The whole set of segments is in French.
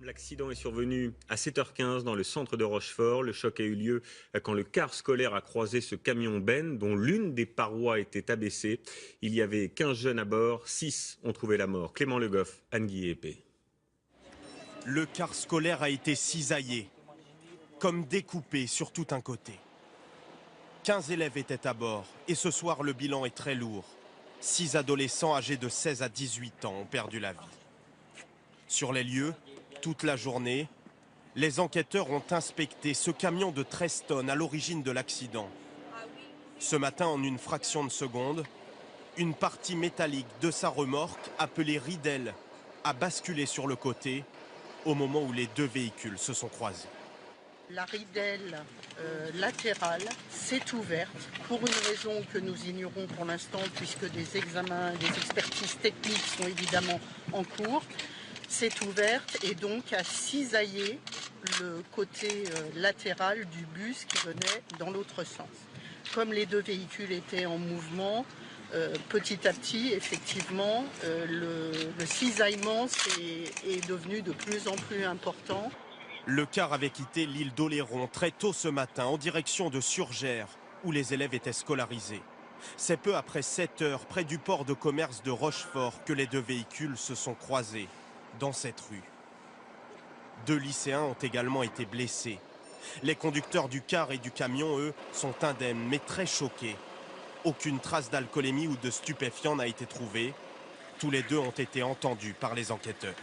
L'accident est survenu à 7h15 dans le centre de Rochefort. Le choc a eu lieu quand le car scolaire a croisé ce camion Ben dont l'une des parois était abaissée. Il y avait 15 jeunes à bord, 6 ont trouvé la mort. Clément Le Goff, Anne-Guy Épée. Le car scolaire a été cisaillé, comme découpé sur tout un côté. 15 élèves étaient à bord et ce soir le bilan est très lourd. 6 adolescents âgés de 16 à 18 ans ont perdu la vie. Sur les lieux, toute la journée, les enquêteurs ont inspecté ce camion de 13 tonnes à l'origine de l'accident. Ce matin, en une fraction de seconde, une partie métallique de sa remorque, appelée ridelle, a basculé sur le côté au moment où les deux véhicules se sont croisés. La ridelle latérale s'est ouverte pour une raison que nous ignorons pour l'instant puisque des examens, des expertises techniques sont évidemment en cours. S'est ouverte et donc a cisaillé le côté latéral du bus qui venait dans l'autre sens. Comme les deux véhicules étaient en mouvement, petit à petit, effectivement, le cisaillement est devenu de plus en plus important. Le car avait quitté l'île d'Oléron très tôt ce matin en direction de Surgères, où les élèves étaient scolarisés. C'est peu après 7 heures, près du port de commerce de Rochefort, que les deux véhicules se sont croisés dans cette rue. 2 lycéens ont également été blessés. Les conducteurs du car et du camion, eux, sont indemnes, mais très choqués. Aucune trace d'alcoolémie ou de stupéfiants n'a été trouvée. Tous les deux ont été entendus par les enquêteurs.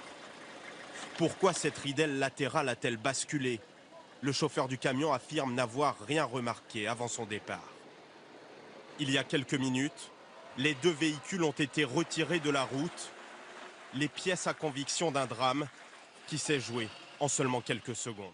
Pourquoi cette ridelle latérale a-t-elle basculé? Le chauffeur du camion affirme n'avoir rien remarqué avant son départ. Il y a quelques minutes, les deux véhicules ont été retirés de la route, les pièces à conviction d'un drame qui s'est joué en seulement quelques secondes.